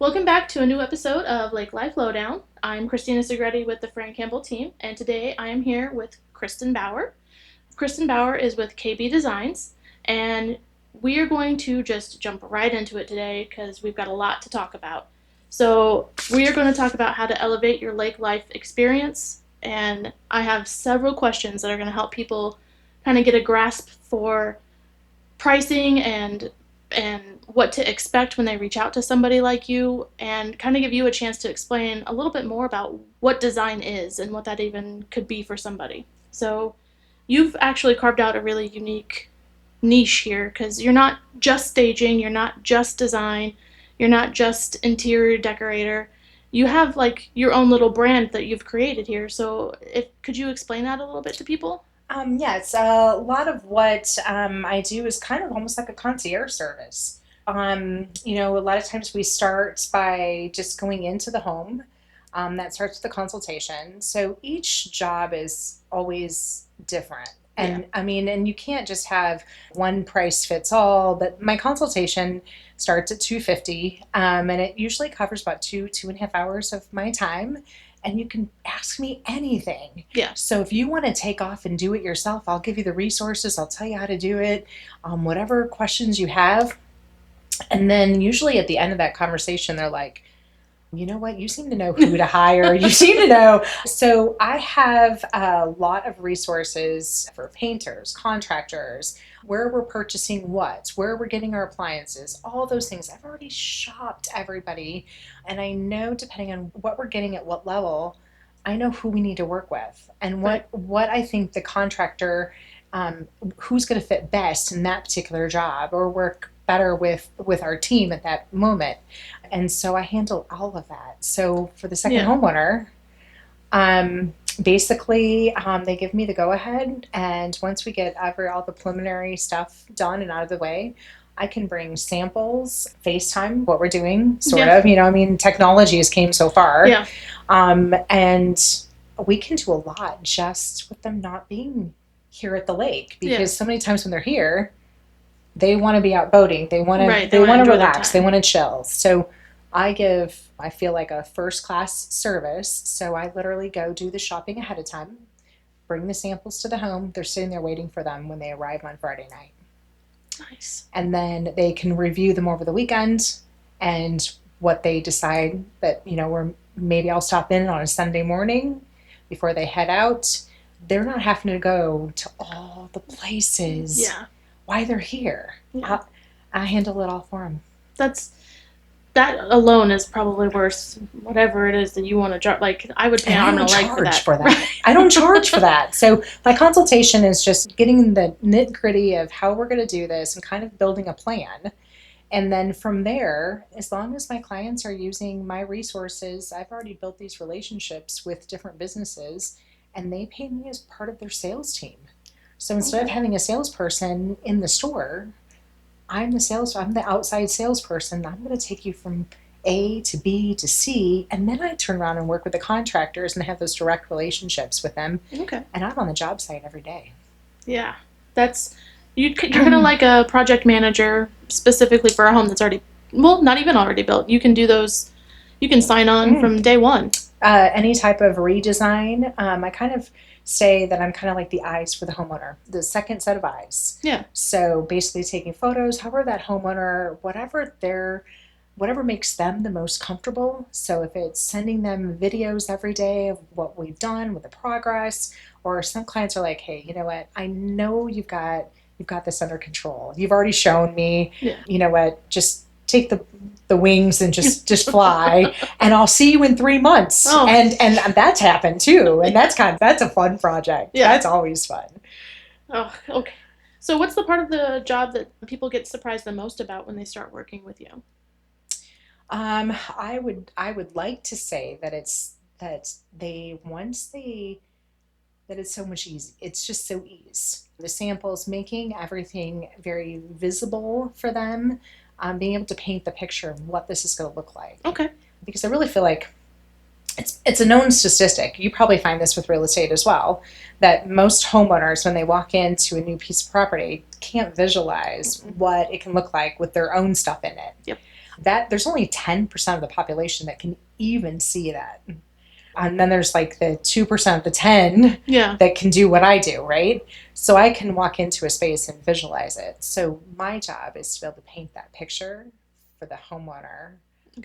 Welcome back to a new episode of Lake Life Lowdown. I'm Christina Segreti with the Fran Campbell Team, and today I am here with Kristen Bauer. Kristen Bauer is with KB Designs, and we are going to just jump right into it today because we've got a lot to talk about. So we are going to talk about how to elevate your lake life experience, and I have several questions that are going to help people kind of get a grasp for pricing and what to expect when they reach out to somebody like you, and kind of give you a chance to explain a little bit more about what design is and what that even could be for somebody. So you've actually carved out a really unique niche here because you're not just staging, you're not just design, you're not just interior decorator. You have like your own little brand that you've created here. So if could you explain that a little bit to people? Yes, a lot of what I do is kind of almost like a concierge service. A lot of times we start by just going into the home. That starts with the consultation. So each job is always different. Yeah. And you can't just have one price fits all, but my consultation starts at 250, and it usually covers about 2.5 hours of my time. And you can ask me anything. Yeah. So if you want to take off and do it yourself, I'll give you the resources. I'll tell you how to do it. Whatever questions you have. And then usually at the end of that conversation, they're like, you know what? You seem to know who to hire. You seem to know. So I have a lot of resources for painters, contractors, where we're purchasing what, where we're getting our appliances, all those things. I've already shopped everybody. And I know depending on what we're getting at what level, I know who we need to work with and what I think the contractor, who's going to fit best in that particular job or work better with our team at that moment. And so I handle all of that. So for the second homeowner, basically they give me the go ahead, and once we get all the preliminary stuff done and out of the way, I can bring samples, FaceTime, what we're doing, sort of. Technology has came so far. Yeah. And we can do a lot just with them not being here at the lake, because so many times when they're here, they want to be out boating. They want to relax. They want to chill. So I feel like a first class service. So I literally go do the shopping ahead of time, bring the samples to the home. They're sitting there waiting for them when they arrive on Friday night. Nice. And then they can review them over the weekend, and what they decide that, maybe I'll stop in on a Sunday morning before they head out. They're not having to go to all the places. Yeah. Why they're here. Yeah. I handle it all for them. That alone is probably worth whatever it is that you want to charge. Like I would pay an arm and a leg for that. I don't charge for that. So my consultation is just getting the nit gritty of how we're going to do this and kind of building a plan. And then from there, as long as my clients are using my resources, I've already built these relationships with different businesses, and they pay me as part of their sales team. So instead of having a salesperson in the store, I'm the outside salesperson. I'm going to take you from A to B to C, and then I turn around and work with the contractors and have those direct relationships with them. Okay. And I'm on the job site every day. Yeah. You're kind of like a project manager specifically for a home that's already, well, not even already built. You can do those, you can sign on from day one. Any type of redesign. I kind of say that I'm kind of like the eyes for the homeowner, the second set of eyes. Yeah. So basically taking photos, however that homeowner, whatever makes them the most comfortable. So if it's sending them videos every day of what we've done with the progress, or some clients are like, hey, you know what? I know you've got this under control. You've already shown me. Yeah. You know what? Just take the wings and just fly, and I'll see you in 3 months. Oh. And that's happened too. And that's a fun project. Yeah. That's always fun. Oh, okay. So what's the part of the job that people get surprised the most about when they start working with you? I would like to say that it's so much easy. It's just so easy. The samples, making everything very visible for them, being able to paint the picture of what this is going to look like. Okay. Because I really feel like it's a known statistic. You probably find this with real estate as well, that most homeowners, when they walk into a new piece of property, can't visualize what it can look like with their own stuff in it. Yep. That there's only 10% of the population that can even see that. And then there's like the 2% of the 10 that can do what I do, right? So I can walk into a space and visualize it. So my job is to be able to paint that picture for the homeowner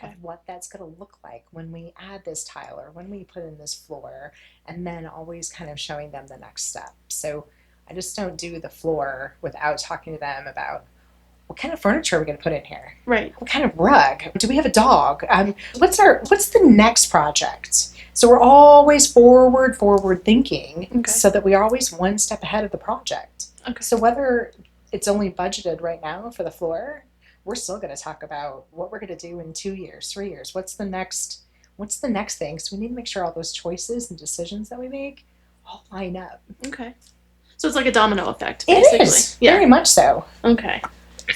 of what that's going to look like when we add this tile or when we put in this floor, and then always kind of showing them the next step. So I just don't do the floor without talking to them about what kind of furniture are we going to put in here? Right. What kind of rug? Do we have a dog? What's the next project? So we're always forward thinking, so that we are always one step ahead of the project. Okay. So whether it's only budgeted right now for the floor, we're still going to talk about what we're going to do in 2 years, 3 years. What's the next thing? So we need to make sure all those choices and decisions that we make all line up. Okay. So it's like a domino effect, basically. It is. Very much so. Okay.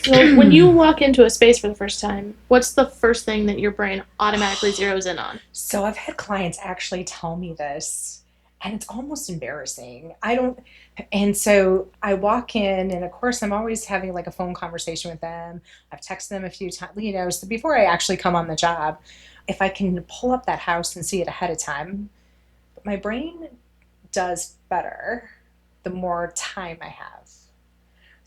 So when you walk into a space for the first time, what's the first thing that your brain automatically zeroes in on? So I've had clients actually tell me this, and it's almost embarrassing. And so I walk in, and of course I'm always having like a phone conversation with them. I've texted them a few times, so before I actually come on the job, if I can pull up that house and see it ahead of time, my brain does better the more time I have.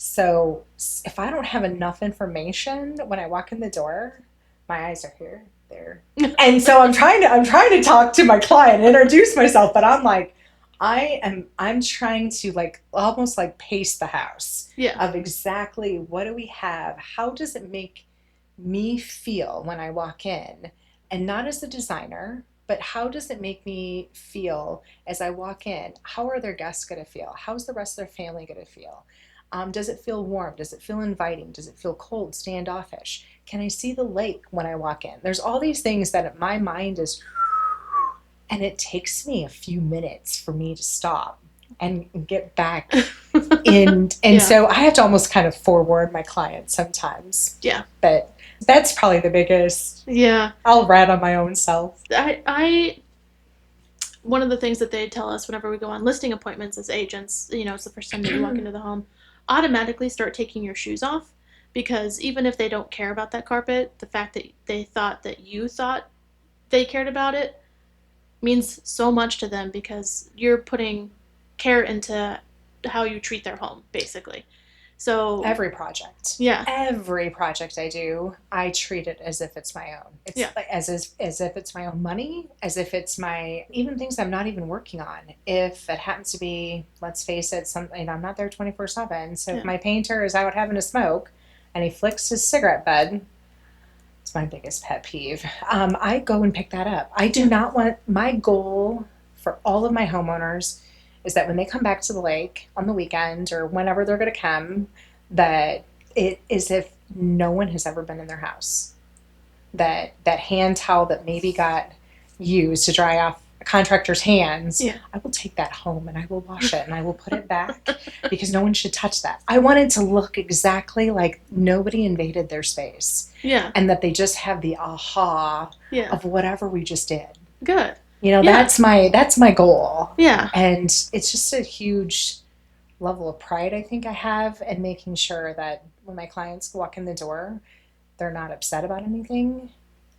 So if I don't have enough information when I walk in the door, my eyes are here, there. And so I'm trying to talk to my client, introduce myself, but I'm like, I'm trying to like almost like pace the house of exactly what do we have? How does it make me feel when I walk in? And not as a designer, but how does it make me feel as I walk in? How are their guests going to feel? How's the rest of their family going to feel? Does it feel warm? Does it feel inviting? Does it feel cold, standoffish? Can I see the lake when I walk in? There's all these things that my mind is, and it takes me a few minutes for me to stop and get back in. And so I have to almost kind of forewarn my clients sometimes. Yeah. But that's probably the biggest. Yeah. I'll rat on my own self. One of the things that they tell us whenever we go on listing appointments as agents, it's the first time that you walk into the home, automatically start taking your shoes off, because even if they don't care about that carpet, the fact that they thought that you thought they cared about it means so much to them, because you're putting care into how you treat their home, basically. So every project I do, I treat it as if it's my own. It's like as if it's my own money, as if it's my, even things I'm not even working on. If it happens to be, let's face it, something, I'm not there 24/7. So if my painter is out having a smoke and he flicks his cigarette butt, it's my biggest pet peeve. I go and pick that up. I do not want, my goal for all of my homeowners is that when they come back to the lake on the weekend or whenever they're going to come, that it is if no one has ever been in their house. That hand towel that maybe got used to dry off a contractor's hands, I will take that home and I will wash it and I will put it back because no one should touch that. I want it to look exactly like nobody invaded their space. Yeah. And that they just have the aha of whatever we just did. Good. That's my goal. Yeah. And it's just a huge level of pride I think I have in making sure that when my clients walk in the door, they're not upset about anything.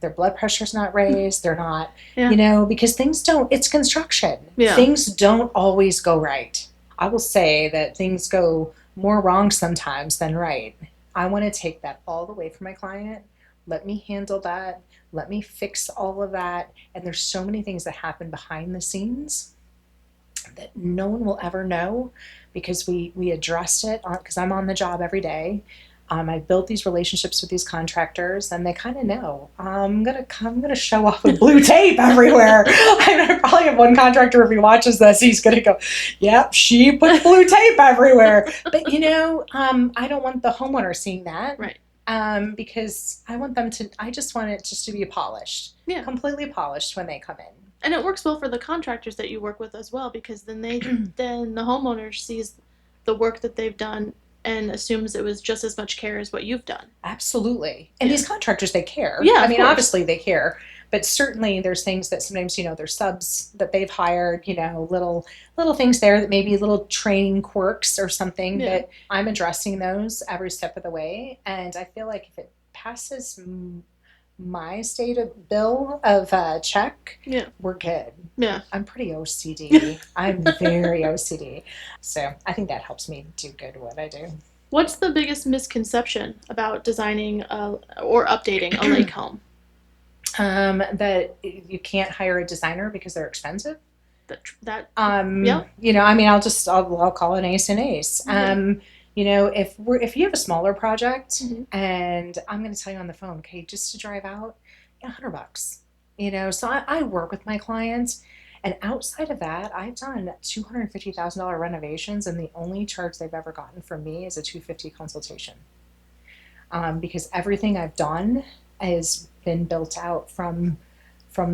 Their blood pressure's not raised. They're not, because it's construction. Yeah. Things don't always go right. I will say that things go more wrong sometimes than right. I want to take that all the way from my client. Let me handle that. Let me fix all of that. And there's so many things that happen behind the scenes that no one will ever know because we addressed it because I'm on the job every day. I built these relationships with these contractors, and they kind of know. I'm gonna show off with blue tape everywhere. I probably have one contractor, if he watches this, he's gonna go, "Yep, she put blue tape everywhere." But I don't want the homeowner seeing that, right? Because I just want it just to be polished, completely polished when they come in. And it works well for the contractors that you work with as well, because then then the homeowner sees the work that they've done and assumes it was just as much care as what you've done. Absolutely. And these contractors, they care. Yeah, I mean, obviously they care, but certainly there's things that sometimes, there's subs that they've hired, little things there that maybe little training quirks or something, but I'm addressing those every step of the way. And I feel like if it passes my state bill of check, Yeah. we're good. Yeah. I'm pretty OCD. I'm very OCD. So I think that helps me do good what I do. What's the biggest misconception about designing or updating a lake home? That you can't hire a designer because they're expensive. Yeah. I'll call an ace an ace. Yeah. If you have a smaller project, Mhm. and I'm going to tell you on the phone, okay, just to drive out, $100. So I work with my clients, and outside of that, I've done $250,000 renovations, and the only charge they've ever gotten from me is a $250 consultation. Because everything I've done has been built out from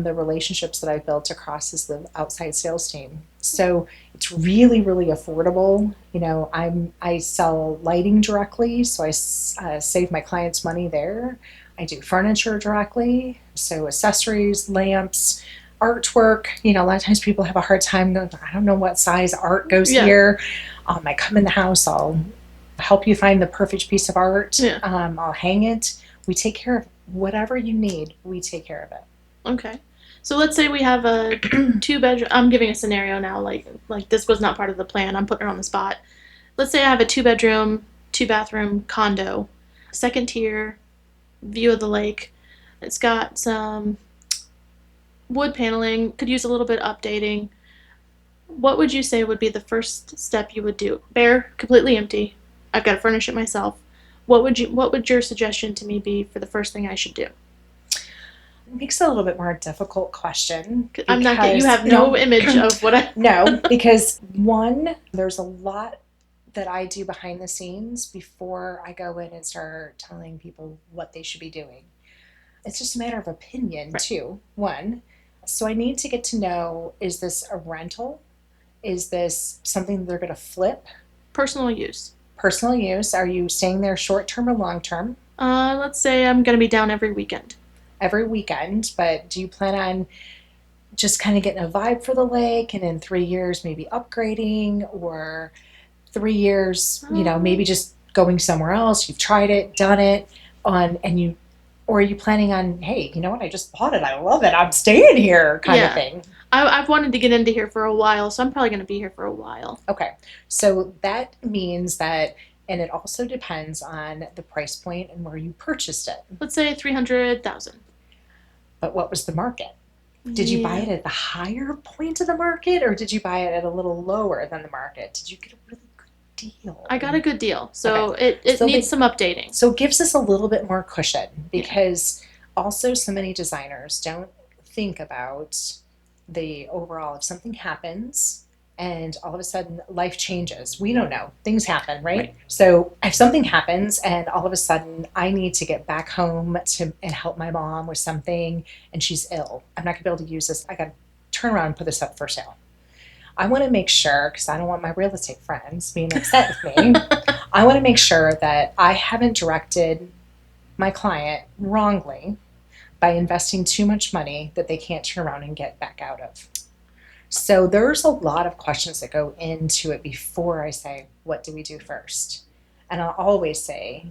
the relationships that I've built across as the outside sales team. So it's really, really affordable. I sell lighting directly, so I save my clients money there. I do furniture directly, so accessories, lamps, artwork. A lot of times people have a hard time going, I don't know what size art goes here. I come in the house, I'll help you find the perfect piece of art. Yeah. I'll hang it. We take care of whatever you need. We take care of it. Okay. So let's say we have a 2-bedroom. I'm giving a scenario now, like this was not part of the plan. I'm putting her on the spot. Let's say I have a 2-bedroom, 2-bathroom condo, second tier, view of the lake. It's got some wood paneling. Could use a little bit updating. What would you say would be the first step you would do? Bare, completely empty. I've got to furnish it myself. What would your suggestion to me be for the first thing I should do? It makes it a little bit more difficult question. I'm not getting, you have no image of what I. No, because one, there's a lot that I do behind the scenes before I go in and start telling people what they should be doing. It's just a matter of opinion, Right. too. One, so I need to get to know, is this a rental? Is this something they're going to flip? Personal use. Personal use. Are you staying there short term or long term? Let's say I'm going to be down every weekend. Every weekend, but do you plan on just kind of getting a vibe for the lake, and in 3 years maybe upgrading, or 3 years, maybe just going somewhere else? You've tried it, done it, or are you planning on, hey, you know what? I just bought it. I love it. I'm staying here, kind of thing. I've wanted to get into here for a while, so I'm probably going to be here for a while. Okay, so that means that. And it also depends on the price point and where you purchased it. Let's say $300,000. But what was the market? Did you buy it at the higher point of the market, or did you buy it at a little lower than the market? Did you get a really good deal? I got a good deal. So it needs some updating. So it gives us a little bit more cushion, because also so many designers don't think about the overall, if something happens and all of a sudden life changes. We don't know. Things happen, right? So if something happens and all of a sudden I need to get back home and help my mom with something, and she's ill, I'm not going to be able to use this. I got to turn around and put this up for sale. I want to make sure, because I don't want my real estate friends being upset with me, I want to make sure that I haven't directed my client wrongly by investing too much money that they can't turn around and get back out of. So there's a lot of questions that go into it before I say, what do we do first? And I'll always say,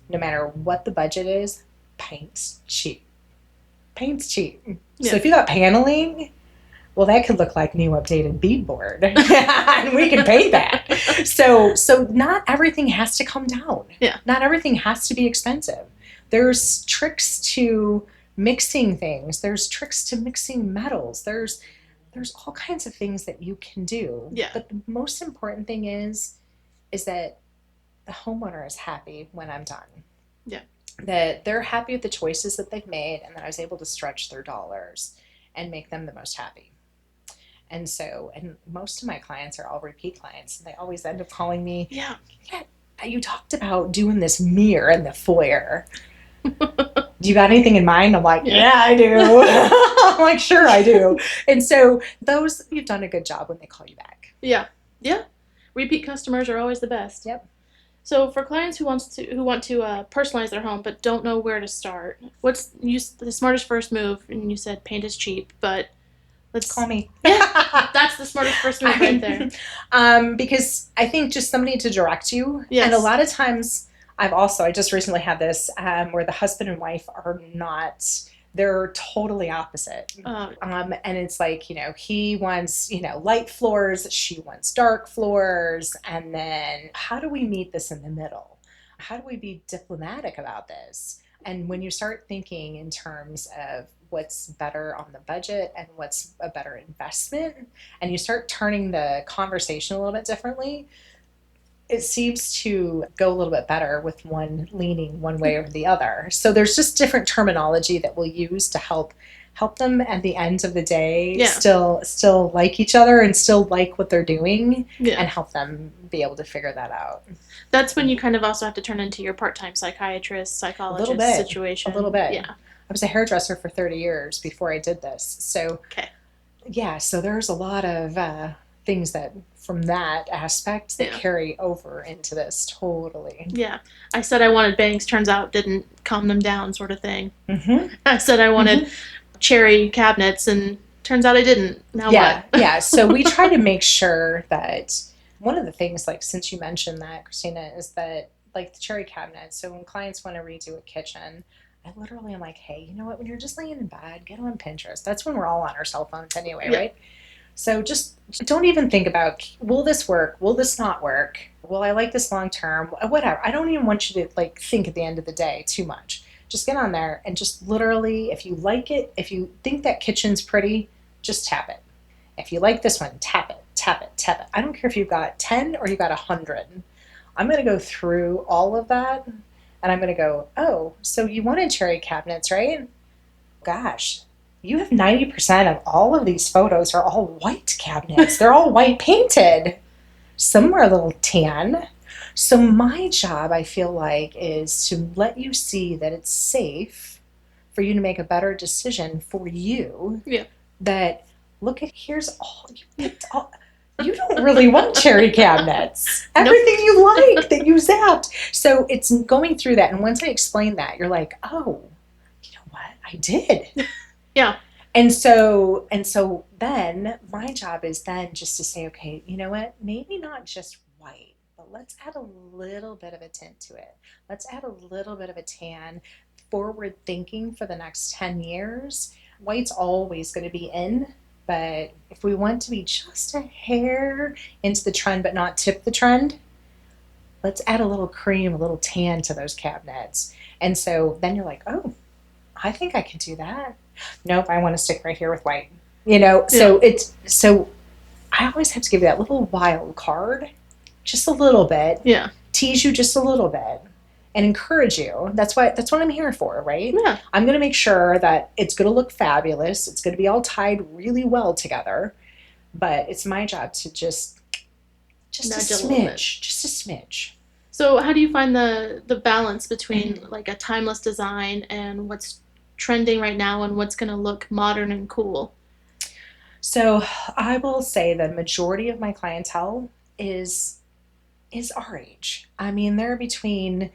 no matter what the budget is, paint's cheap. Paint's cheap. Yeah. So if you got paneling, well, that could look like new updated beadboard. And we can paint that. So not everything has to come down. Yeah. Not everything has to be expensive. There's tricks to mixing things. There's tricks to mixing metals. There's all kinds of things that you can do. Yeah. But the most important thing is that the homeowner is happy when I'm done. Yeah. That they're happy with the choices that they've made, and that I was able to stretch their dollars and make them the most happy. And most of my clients are all repeat clients, and they always end up calling me, yeah, you talked about doing this mirror in the foyer. Do you got anything in mind? I'm like, yeah, I do. I'm like, sure, I do. And so you've done a good job when they call you back. Yeah. Yeah. Repeat customers are always the best. Yep. So for clients who want to personalize their home but don't know where to start, what's the smartest first move? And you said paint is cheap, but let's call me. Yeah, that's the smartest first move right there. Because I think just somebody to direct you. Yes. And a lot of times I just recently had this where the husband and wife are not, they're totally opposite. And it's like, he wants, light floors, she wants dark floors. And then how do we meet this in the middle? How do we be diplomatic about this? And when you start thinking in terms of what's better on the budget and what's a better investment, and you start turning the conversation a little bit differently, it seems to go a little bit better with one leaning one way or the other. So there's just different terminology that we'll use to help them at the end of the day still like each other and still like what they're doing, and help them be able to figure that out. That's when you kind of also have to turn into your part-time psychiatrist, psychologist situation. A little bit. Yeah. I was a hairdresser for 30 years before I did this. So so there's a lot of things that from that aspect that carry over into this totally. Yeah. I said I wanted bangs, turns out didn't calm them down, sort of thing. Mm-hmm. I said I wanted cherry cabinets, and turns out I didn't. Now what? Yeah. So we try to make sure that one of the things, like since you mentioned that, Christina, is that like the cherry cabinets. So when clients want to redo a kitchen, I literally am like, hey, you know what? When you're just laying in bed, get on Pinterest. That's when we're all on our cell phones anyway, right? So just don't even think about, will this work? Will this not work? Will I like this long term? Whatever. I don't even want you to like think at the end of the day too much. Just get on there and just literally, if you like it, if you think that kitchen's pretty, just tap it. If you like this one, tap it, tap it, tap it. I don't care if you've got 10 or you've got 100. I'm going to go through all of that, and I'm going to go, oh, so you wanted cherry cabinets, right? Gosh. You have 90% of all of these photos are all white cabinets. They're all white painted. Some are a little tan. So my job, I feel like, is to let you see that it's safe for you to make a better decision for you. Yeah. That, look at, here's all, you picked all, you don't really want cherry cabinets. Everything you like that you zapped. So it's going through that. And once I explain that, you're like, oh, you know what? I did. Yeah. And so then my job is then just to say, okay, you know what? Maybe not just white, but let's add a little bit of a tint to it. Let's add a little bit of a tan. Forward thinking for the next 10 years. White's always going to be in, but if we want to be just a hair into the trend but not tip the trend, let's add a little cream, a little tan to those cabinets. And so then you're like, oh, I think I can do that. Nope, I want to stick right here with white. So I always have to give you that little wild card, just a little bit. Yeah. Tease you just a little bit and encourage you. That's what I'm here for, right? Yeah. I'm going to make sure that it's going to look fabulous. It's going to be all tied really well together. But it's my job to just a smidge. So how do you find the balance between like a timeless design and what's trending right now and what's going to look modern and cool? So I will say the majority of my clientele is our age. I mean, they're between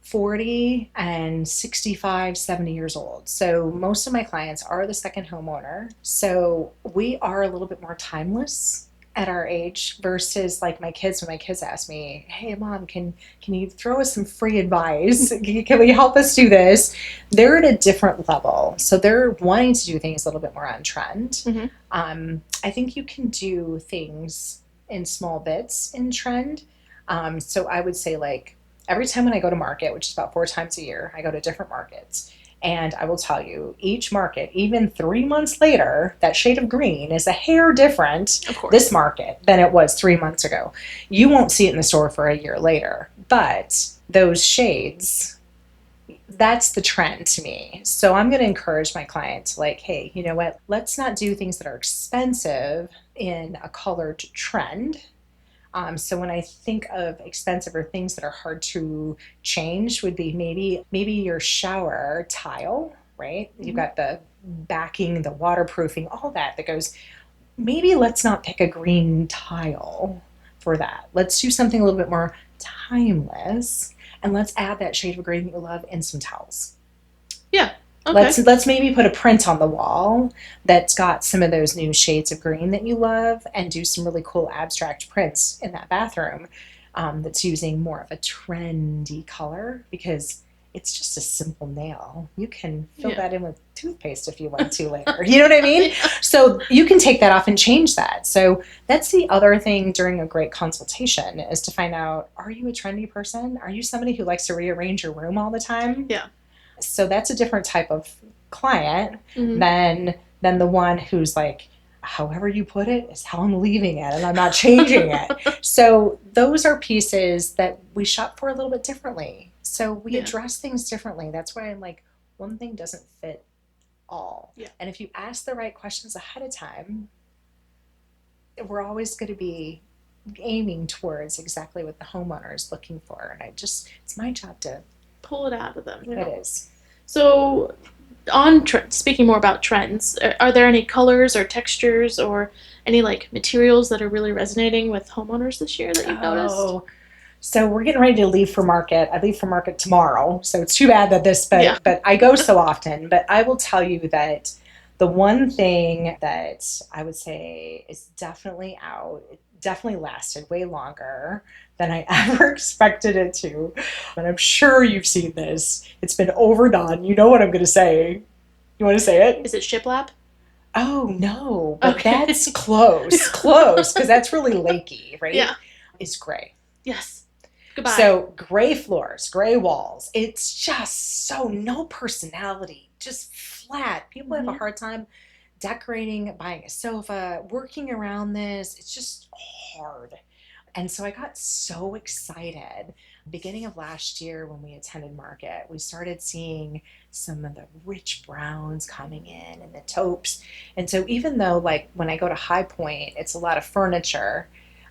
40 and 65, 70 years old. So most of my clients are the second homeowner. So we are a little bit more timeless at our age versus like my kids. When my kids ask me, hey mom, can you throw us some free advice? Can we help us do this? They're at a different level. So they're wanting to do things a little bit more on trend. Mm-hmm. I think you can do things in small bits in trend. So I would say like every time when I go to market, which is about 4 times a year, I go to different markets. And I will tell you, each market, even 3 months later, that shade of green is a hair different, this market, than it was 3 months ago. You won't see it in the store for a year later. But those shades, that's the trend to me. So I'm going to encourage my clients like, hey, you know what? Let's not do things that are expensive in a colored trend. So when I think of expensive or things that are hard to change would be maybe your shower tile, right? Mm-hmm. You've got the backing, the waterproofing, all that goes, maybe let's not pick a green tile for that. Let's do something a little bit more timeless, and let's add that shade of green that you love in some towels. Yeah. Okay. Let's maybe put a print on the wall that's got some of those new shades of green that you love, and do some really cool abstract prints in that bathroom. that's using more of a trendy color because it's just a simple nail. You can fill that in with toothpaste if you want to later. You know what I mean? So you can take that off and change that. So that's the other thing during a great consultation is to find out, are you a trendy person? Are you somebody who likes to rearrange your room all the time? Yeah. So that's a different type of client than the one who's like, however you put it is how I'm leaving it and I'm not changing it. So those are pieces that we shop for a little bit differently. So we address things differently. That's why I'm like, one thing doesn't fit all. Yeah. And if you ask the right questions ahead of time, we're always going to be aiming towards exactly what the homeowner is looking for. And it's my job to pull it out of them. It is. So speaking more about trends, are there any colors or textures or any like materials that are really resonating with homeowners this year that you've noticed? So we're getting ready to leave for market. I leave for market tomorrow. So it's too bad that but I go so often. But I will tell you that the one thing that I would say is definitely out, it definitely lasted way longer than I ever expected it to. And I'm sure you've seen this. It's been overdone. You know what I'm going to say. You want to say it? Is it shiplap? Oh, no. But that's close, because that's really lakey, right? Yeah. It's gray. Yes. Goodbye. So gray floors, gray walls. It's just so no personality, just flat. People have a hard time decorating, buying a sofa, working around this. It's just hard. And so I got so excited. Beginning of last year when we attended market, we started seeing some of the rich browns coming in and the taupes. And so even though like when I go to High Point, it's a lot of furniture,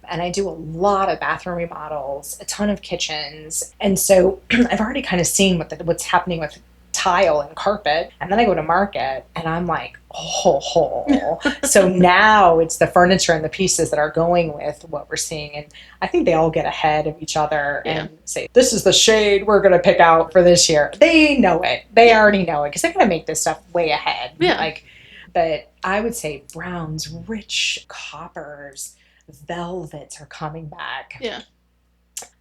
and I do a lot of bathroom remodels, a ton of kitchens. And so I've already kind of seen what's happening with tile and carpet. And then I go to market and I'm like, oh. So now it's the furniture and the pieces that are going with what we're seeing. And I think they all get ahead of each other and say, this is the shade we're going to pick out for this year. They know it. They already know it because they're going to make this stuff way ahead. Yeah. But I would say browns, rich coppers, velvets are coming back. Yeah.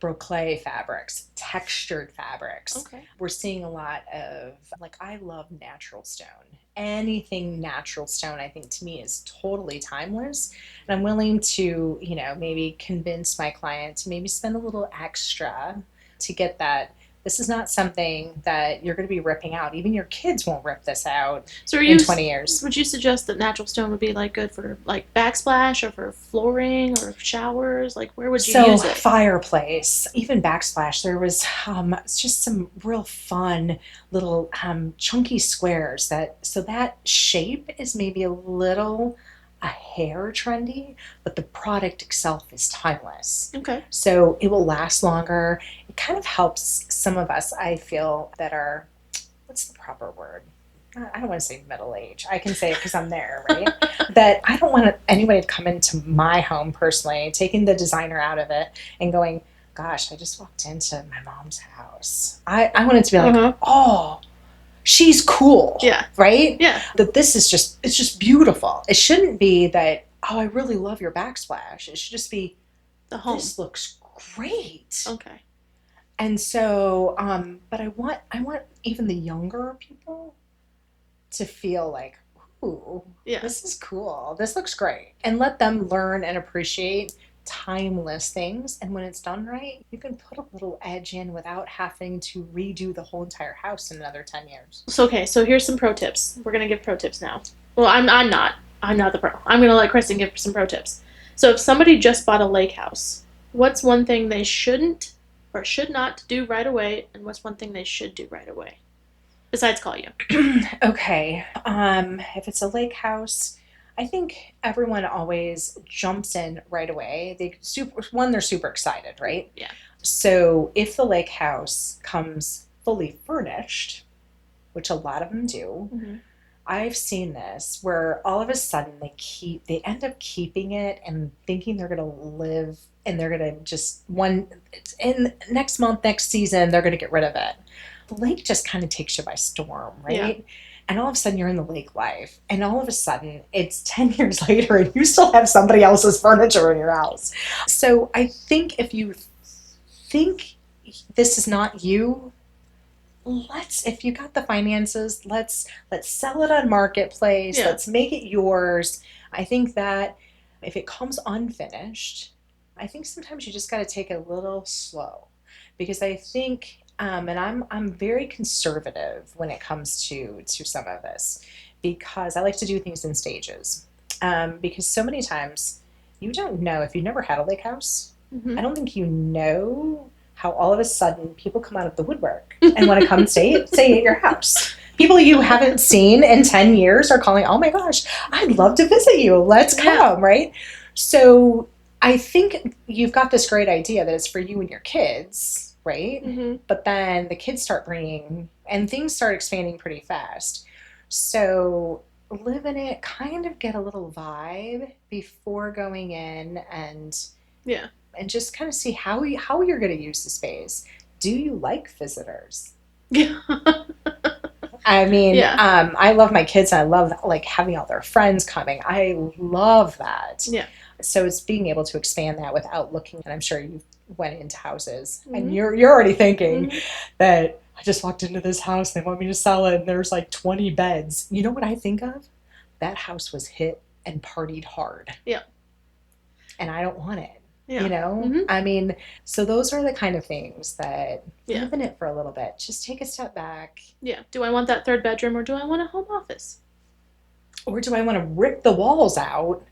Broclé fabrics, textured fabrics. Okay. We're seeing a lot of, like, I love natural stone. Anything natural stone, I think, to me is totally timeless. And I'm willing to, maybe convince my client to maybe spend a little extra to get that. This is not something that you're going to be ripping out. Even your kids won't rip this out in 20 years. Would you suggest that natural stone would be like good for like backsplash or for flooring or showers? Like where would you use it? So fireplace, even backsplash. There was just some real fun little chunky squares that shape is maybe a hair trendy, but the product itself is timeless. Okay. So it will last longer. It kind of helps some of us, I feel, that are, what's the proper word? I don't want to say middle age. I can say it because I'm there, right? That I don't want anybody to come into my home personally, taking the designer out of it and going, gosh, I just walked into my mom's house. I want it to be like, oh, she's cool. Yeah. Right? Yeah. That it's just beautiful. It shouldn't be that, oh, I really love your backsplash. It should just be, the home. This looks great. Okay. And so, but I want even the younger people to feel like, ooh, this is cool. This looks great. And let them learn and appreciate timeless things. And when it's done right, you can put a little edge in without having to redo the whole entire house in another 10 years. So here's some pro tips. We're going to give pro tips now. Well, I'm not the pro. I'm going to let Kristen give some pro tips. So if somebody just bought a lake house, what's one thing they shouldn't or should not do right away, and what's one thing they should do right away? Besides call you. Okay. If it's a lake house, I think everyone always jumps in right away. They're super excited, right? Yeah. So if the lake house comes fully furnished, which a lot of them do, I've seen this where all of a sudden they end up keeping it and thinking they're going to live, and they're going to next month, next season, they're going to get rid of it. The lake just kind of takes you by storm, right? Yeah. And all of a sudden you're in the lake life, and all of a sudden it's 10 years later and you still have somebody else's furniture in your house. So I think if you think this is not you. If you got the finances, let's sell it on marketplace. Yeah. Let's make it yours. I think that if it comes unfinished, I think sometimes you just got to take it a little slow, because I think and I'm very conservative when it comes to some of this, because I like to do things in stages. Because so many times you don't know, if you've never had a lake house, Mm-hmm. I don't think you know how all of a sudden people come out of the woodwork and want to come stay at your house. People you haven't seen in 10 years are calling, oh my gosh, I'd love to visit you. Let's come, Yeah. right? So I think you've got this great idea that it's for you and your kids, right? Mm-hmm. But then the kids start bringing, and things start expanding pretty fast. So live in it, kind of get a little vibe before going in, Yeah. and just kind of see how you're going to use the space. Do you like visitors? Yeah. I mean, Yeah. I love my kids, and I love like having all their friends coming. I love that. Yeah. So it's being able to expand that without looking. And I'm sure you went into houses, Mm-hmm. and you're already thinking Mm-hmm. that I just walked into this house. They want me to sell it, and there's like 20 beds. You know what I think of? That house was hit and partied hard. Yeah. And I don't want it. Yeah. You know, Mm-hmm. I mean, so those are the kind of things that Yeah. live in it for a little bit. Just take a step back. Yeah. Do I want that third bedroom, or do I want a home office? Or do I want to rip the walls out,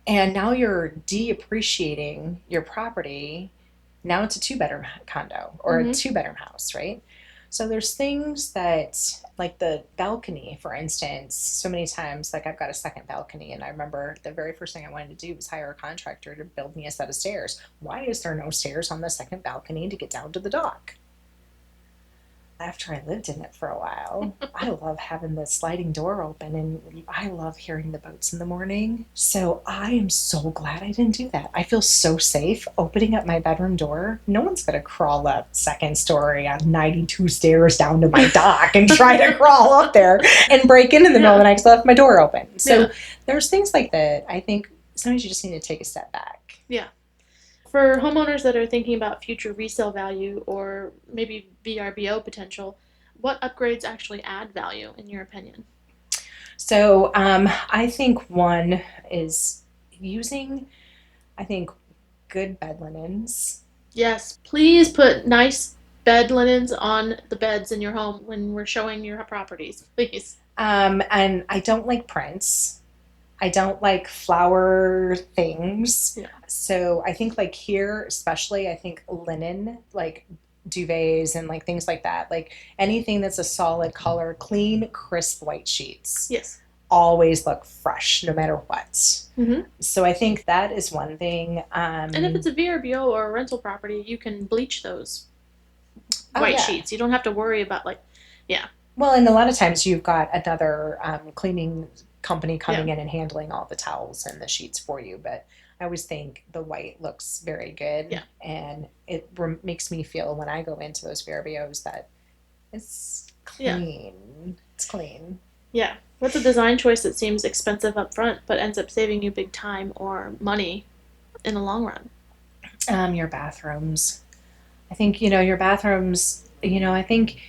and now you're de-appreciating your property? Now it's a 2-bedroom condo or Mm-hmm. a 2-bedroom house, right? So there's things that, like the balcony, for instance, so many times, like I've got a second balcony, and I remember the very first thing I wanted to do was hire a contractor to build me a set of stairs. Why is there no stairs on the second balcony to get down to the dock? After I lived in it for a while, I love having the sliding door open, and I love hearing the boats in the morning. So I am so glad I didn't do that. I feel so safe opening up my bedroom door. No one's going to crawl up second story on 92 stairs down to my dock and try to crawl up there and break in the middle of the night because I left my door open. So there's things like that. I think sometimes you just need to take a step back. Yeah. For homeowners that are thinking about future resale value or maybe VRBO potential, what upgrades actually add value in your opinion? So I think one is using, good bed linens. Yes, please put nice bed linens on the beds in your home when we're showing your properties, please. And I don't like prints. I don't like flower things. Yeah. So I think like here, especially, I think linen, like duvets and like things like that, like anything that's a solid color, clean, crisp white sheets. Yes. Always look fresh no matter what. Mm-hmm. So I think that is one thing. And if it's a VRBO or a rental property, you can bleach those white sheets. You don't have to worry about Well, and a lot of times you've got another cleaning company coming in and handling all the towels and the sheets for you. But I always think the white looks very good. Yeah. And it makes me feel when I go into those VRBOs that it's clean. Yeah. It's clean. Yeah. What's a design choice that seems expensive up front but ends up saving you big time or money in the long run? Your bathrooms. I think, your bathrooms, I think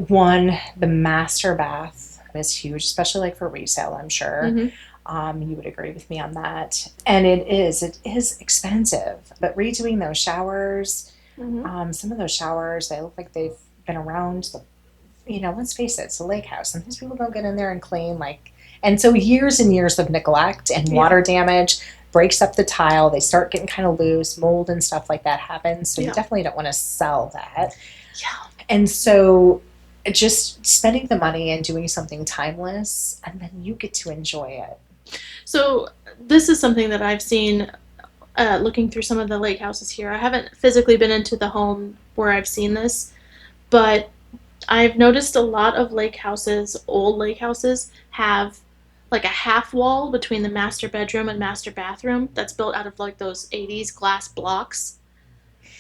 one, the master bath is huge, especially like for resale, I'm sure. Mm-hmm. You would agree with me on that. And it is expensive, but redoing those showers, Mm-hmm. some of those showers, they look like they've been around let's face it, it's a lake house. Sometimes people don't get in there and clean, and so years and years of neglect and water damage breaks up the tile. They start getting kind of loose, mold and stuff like that happens. So you definitely don't want to sell that. Yeah. And so just spending the money and doing something timeless, and then you get to enjoy it. So this is something that I've seen looking through some of the lake houses here. I haven't physically been into the home where I've seen this, but I've noticed a lot of lake houses, old lake houses, have like a half wall between the master bedroom and master bathroom that's built out of like those 80s glass blocks.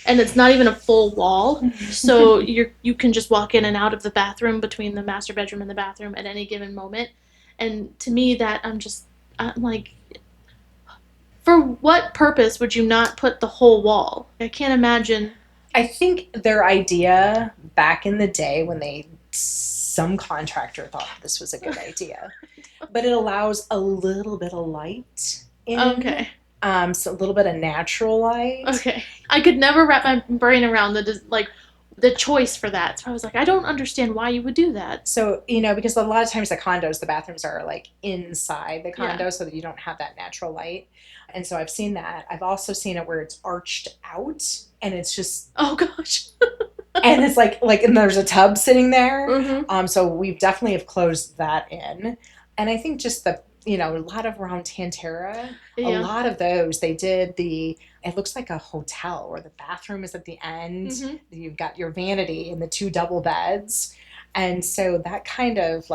And it's not even a full wall, so you can just walk in and out of the bathroom between the master bedroom and the bathroom at any given moment. And to me, I'm like, For what purpose would you not put the whole wall? I can't imagine. I think their idea back in the day when some contractor thought this was a good idea, but it allows a little bit of light in. Okay. So a little bit of natural light. Okay. I could never wrap my brain around the choice for that. So I was like, I don't understand why you would do that. So, because a lot of times the condos, the bathrooms are like inside the condo, Yeah. so that you don't have that natural light. And so I've seen that. I've also seen it where it's arched out and it's just, Oh gosh. and it's and there's a tub sitting there. Mm-hmm. So we've definitely have closed that in. And I think just a lot of around Tantera, a Yeah. lot of those, they did it looks like a hotel where the bathroom is at the end. Mm-hmm. You've got your vanity and the two double beds. And so that kind of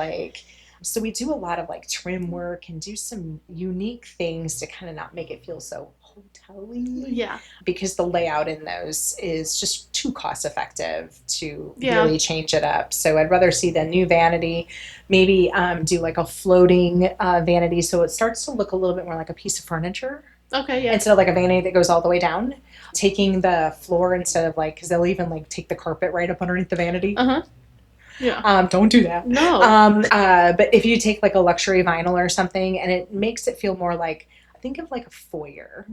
so we do a lot of trim work and do some unique things to kind of not make it feel so hotel-y. Yeah. Because the layout in those is just too cost effective to Yeah. really change it up. So I'd rather see the new vanity, maybe do a floating vanity so it starts to look a little bit more like a piece of furniture. Okay. Yeah. Instead of a vanity that goes all the way down. Taking the floor instead of because they'll even take the carpet right up underneath the vanity. Uh-huh. Yeah. Don't do that. No. But if you take a luxury vinyl or something and it makes it feel more think of a foyer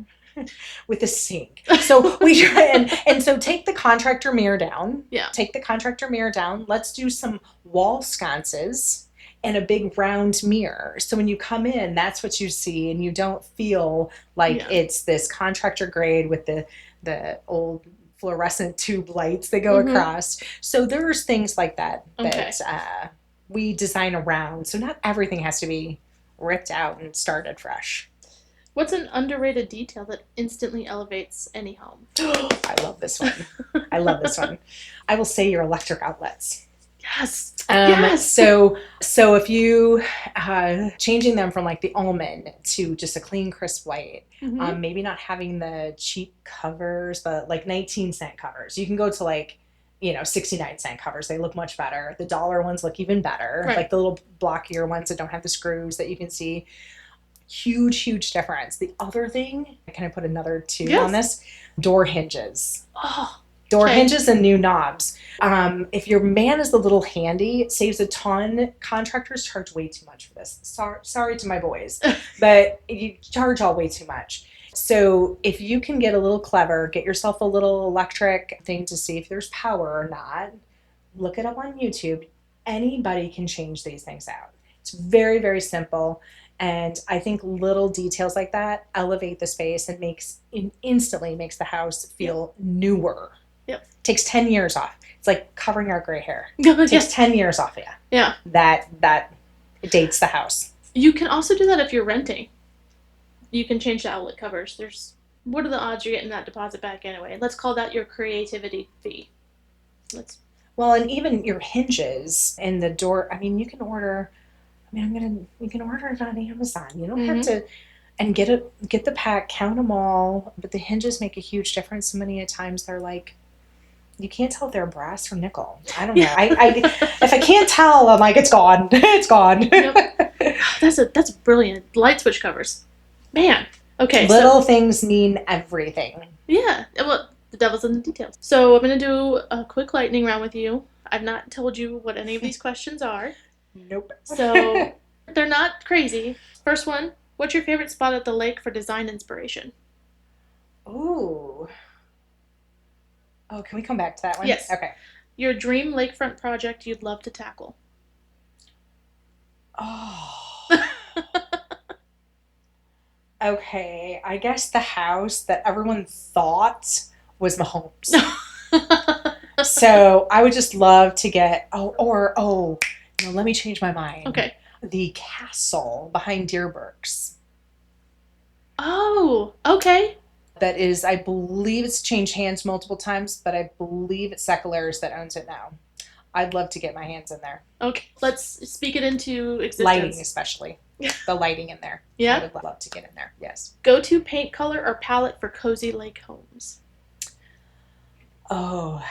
with a sink. So we try and so take the contractor mirror down. Yeah. Take the contractor mirror down. Let's do some wall sconces and a big round mirror. So when you come in, that's what you see, and you don't feel like it's this contractor grade with the old fluorescent tube lights that go across. So there's things like that we design around. So not everything has to be ripped out and started fresh. What's an underrated detail that instantly elevates any home? I love this one. I love this one. I will say your electric outlets. Yes. Yes. So if you changing them from the almond to just a clean, crisp white, maybe not having the cheap covers, the 19-cent covers. You can go to 69-cent covers. They look much better. The dollar ones look even better. Right. The little blockier ones that don't have the screws that you can see. Huge difference. The other thing, can I put another two on this? Door hinges. Oh. Door hinges and new knobs. If your man is a little handy, it saves a ton. Contractors charge way too much for this. Sorry to my boys, but you charge all way too much. So if you can get a little clever, get yourself a little electric thing to see if there's power or not, look it up on YouTube. Anybody can change these things out. It's very, very simple. And I think little details like that elevate the space and instantly makes the house feel newer. Yep. Takes 10 years off. It's like covering our gray hair. Takes 10 years off of you. Yeah. That dates the house. You can also do that if you're renting. You can change the outlet covers. What are the odds you're getting that deposit back anyway? Let's call that your creativity fee. Well, and even your hinges and the door. I mean, you can order. You can order it on Amazon. You don't have to, and get the pack, count them all. But the hinges make a huge difference. So many times they're you can't tell if they're brass or nickel. I don't know. If I can't tell, I'm it's gone. It's gone. Yep. That's brilliant. Light switch covers. Man. Okay. Little things mean everything. Yeah. Well, the devil's in the details. So I'm going to do a quick lightning round with you. I've not told you what any of these questions are. Nope. So they're not crazy. First one, what's your favorite spot at the lake for design inspiration? Ooh. Oh, can we come back to that one? Yes. Okay. Your dream lakefront project you'd love to tackle? Oh. Okay. I guess the house that everyone thought was Mahomes. So I would just love to get, let me change my mind. Okay. The castle behind Deerbergs. Oh, okay. That is, I believe it's changed hands multiple times, but I believe it's Seculares that owns it now. I'd love to get my hands in there. Okay, let's speak it into existence. Lighting, especially. The lighting in there. Yeah? I would love to get in there, yes. Go-to paint color or palette for cozy lake homes? Oh,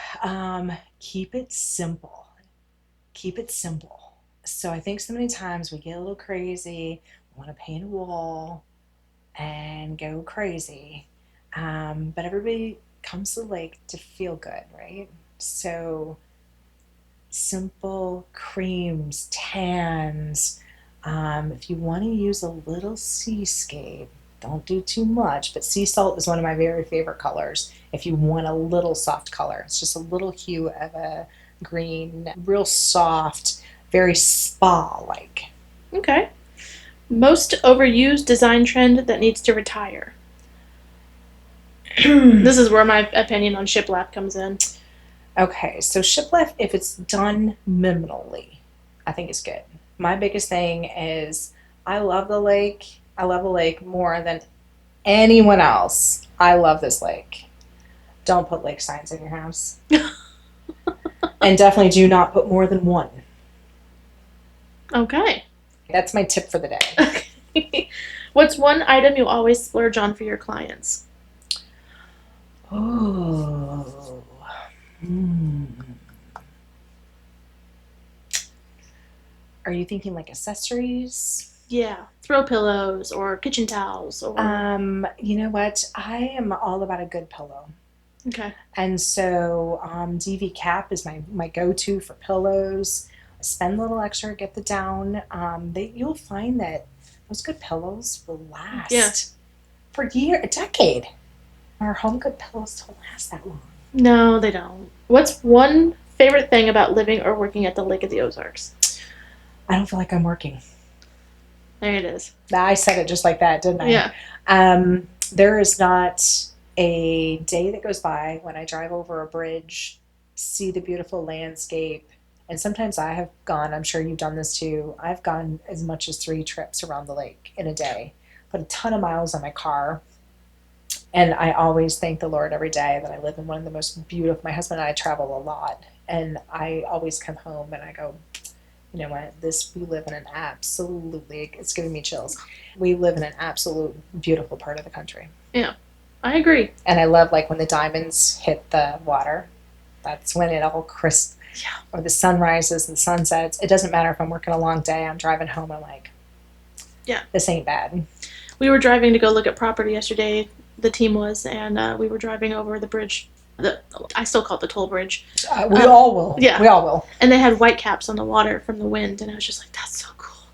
keep it simple. Keep it simple. So I think so many times we get a little crazy. We want to paint a wall. and go crazy. But everybody comes to the lake to feel good, right? So simple creams, tans. If you want to use a little seascape, don't do too much, but sea salt is one of my very favorite colors. If you want a little soft color, it's just a little hue of a green, real soft, very spa-like. Okay. Most overused design trend that needs to retire. This is where my opinion on shiplap comes in. Okay, so shiplap, if it's done minimally, I think it's good. My biggest thing is I love the lake. I love the lake more than anyone else. I love this lake. Don't put lake signs in your house. And definitely do not put more than one. Okay. That's my tip for the day. Okay. What's one item you always splurge on for your clients? Oh. Hmm. Are you thinking like accessories? Yeah, throw pillows or kitchen towels or You know what? I am all about a good pillow. okay. And so DV Cap is my go-to for pillows. Spend a little extra, get the down. You'll find that those good pillows will last for a decade. Our home good pillows don't last that long. No, they don't. What's one favorite thing about living or working at the Lake of the Ozarks? I don't feel like I'm working. There it is. I said it just like that, didn't I? Yeah. There is not a day that goes by when I drive over a bridge, see the beautiful landscape. And sometimes I have gone, I'm sure you've done this too, I've gone as much as 3 trips around the lake in a day, put a ton of miles on my car. And I always thank the Lord every day that I live in one of the most beautiful, my husband and I travel a lot. And I always come home and I go, you know what, we live in an absolutely, it's giving me chills. We live in an absolute beautiful part of the country. Yeah, I agree. And I love like when the diamonds hit the water. That's when it all crisp, or the sun rises and sun sets. It doesn't matter if I'm working a long day, I'm driving home, I'm like, yeah, this ain't bad. We were driving to go look at property yesterday, the team was, and we were driving over the bridge. I still call it the toll bridge. We all will. Yeah. We all will. And they had white caps on the water from the wind, and I was just like, that's so cool.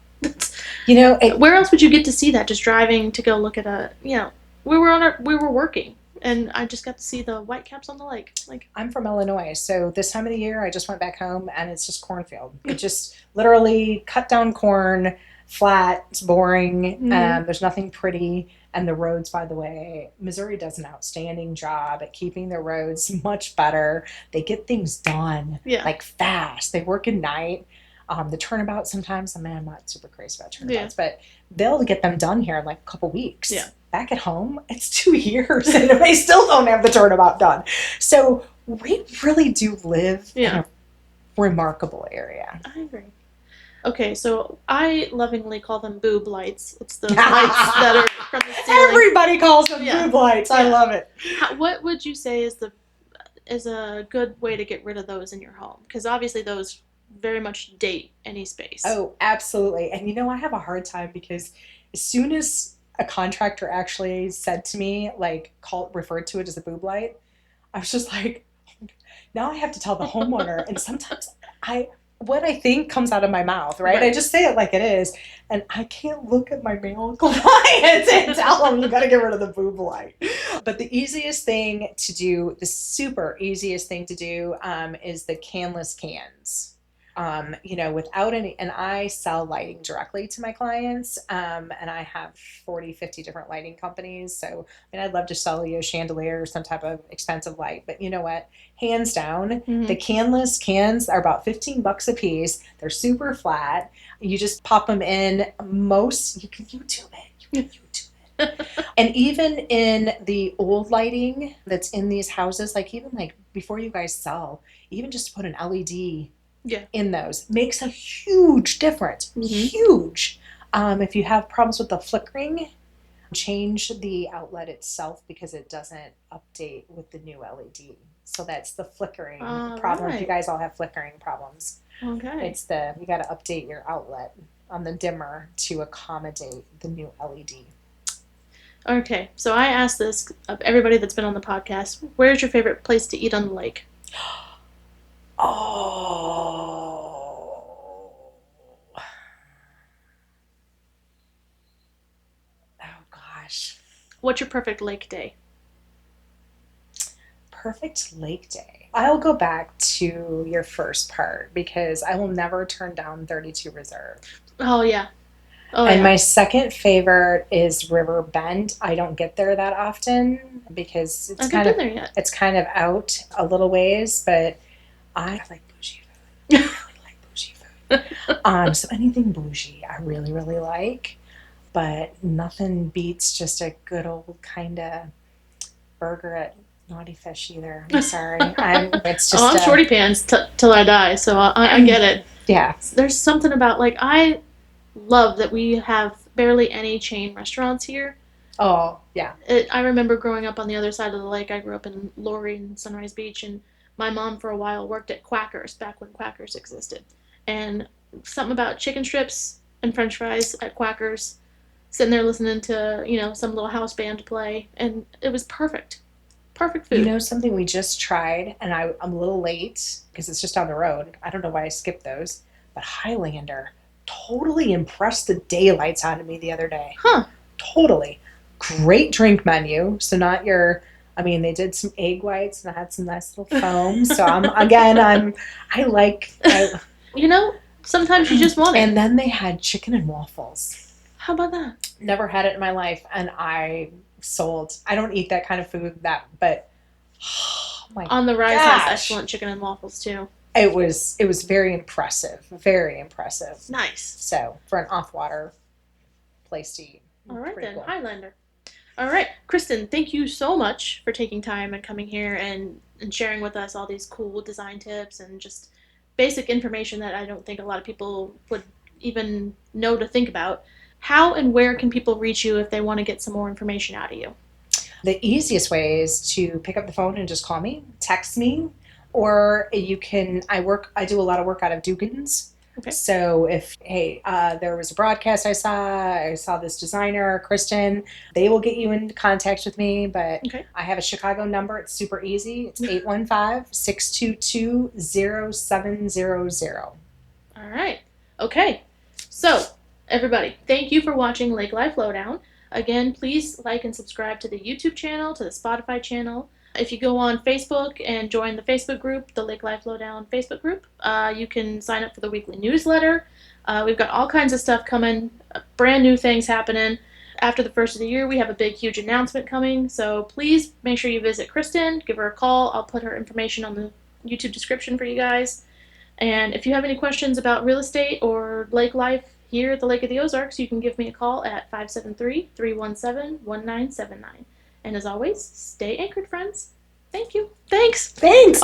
You know, where else would you get to see that? Just driving to go look at we were working, and I just got to see the white caps on the lake. Like, I'm from Illinois, so this time of the year, I just went back home, and it's just cornfield. It just literally cut down corn, flat. It's boring. Mhm. There's nothing pretty. And the roads, by the way, Missouri does an outstanding job at keeping their roads much better. They get things done like fast. They work at night. The turnabout sometimes, I mean, I'm not super crazy about turnabouts, but they'll get them done here in like a couple weeks. Yeah. Back at home, it's 2 years and they still don't have the turnabout done. So we really do live in a remarkable area. I agree. Okay, so I lovingly call them boob lights. It's those lights that are from the ceiling. Everybody calls them boob lights. I love it. What would you say is a good way to get rid of those in your home? Because obviously those very much date any space. Oh, absolutely. And you know, I have a hard time because as soon as a contractor actually said to me, like, referred to it as a boob light, I was just like, now I have to tell the homeowner. And sometimes what I think comes out of my mouth, right? I just say it like it is. And I can't look at my male clients and tell them, you got to get rid of the boob light. But the easiest thing to do, the super easiest thing to do is the canless cans. Without any, and I sell lighting directly to my clients, and I have 40, 50 different lighting companies. So, I mean, I'd love to sell you a chandelier or some type of expensive light, but you know what? Hands down, the canless cans are about $15 a piece. They're super flat. You just pop them in. You can YouTube it. And even in the old lighting that's in these houses, even before you guys sell, even just to put an LED in those makes a huge difference. Huge. If you have problems with the flickering, change the outlet itself because it doesn't update with the new LED. So that's the flickering problem. Right. If you guys all have flickering problems, it's you got to update your outlet on the dimmer to accommodate the new LED. Okay, so I asked this of everybody that's been on the podcast. Where's your favorite place to eat on the lake? Oh, oh gosh. What's your perfect lake day? Perfect lake day. I'll go back to your first part because I will never turn down 32 Reserve. Oh yeah, oh And yeah. my second favorite is River Bend. I don't get there that often because I haven't been there yet. it's kind of out a little ways, but I like bougie food. I really like bougie food. So anything bougie, I really, really like. But nothing beats just a good old kind of burger at Naughty Fish either. I'm sorry. It's Oh, just I'm shorty pants till I die, so I get it. yeah. There's something about like I love that we have barely any chain restaurants here. Oh, yeah. I remember growing up on the other side of the lake. I grew up in Lowry and Sunrise Beach, and my mom for a while worked at Quackers back when Quackers existed. And something about chicken strips and French fries at Quackers, sitting there listening to some little house band play, and it was perfect, perfect You food. know something we just tried, and I'm a little late because it's just down the road. I don't know why I skipped those, but Highlander totally impressed the daylights out of me the other day. Huh? Totally. Great drink menu. So not your I mean, they did some egg whites and I had some nice little foam. So I like I You know, sometimes you just want it. and then they had chicken and waffles. How about that? Never had it in my life and I sold. I don't eat that kind of food but oh my On the Rise has gosh. excellent chicken and waffles too. It was very impressive. Very impressive. Nice. So for an off water place to eat. All right Pretty then, cool. Highlander. All right, Kristen, thank you so much for taking time and coming here and sharing with us all these cool design tips and just basic information that I don't think a lot of people would even know to think about. How and where can people reach you if they want to get some more information out of you? The easiest way is to pick up the phone and just call me, text me, or I do a lot of work out of Dugan's. Okay. So if, hey, there was a broadcast I saw this designer, Kristen, they will get you into contact with me. But Okay. I have a Chicago number. It's super easy. It's 815-622-0700. All right. Okay. So, everybody, thank you for watching Lake Life Lowdown. Again, please like and subscribe to the YouTube channel, to the Spotify channel. If you go on Facebook and join the Facebook group, the Lake Life Lowdown Facebook group, you can sign up for the weekly newsletter. We've got all kinds of stuff coming, brand new things happening. After the first of the year, we have a big, huge announcement coming. So please make sure you visit Kristen, give her a call. I'll put her information on the YouTube description for you guys. And if you have any questions about real estate or lake life here at the Lake of the Ozarks, you can give me a call at 573-317-1979. And as always, stay anchored, friends. Thank you. Thanks. Thanks.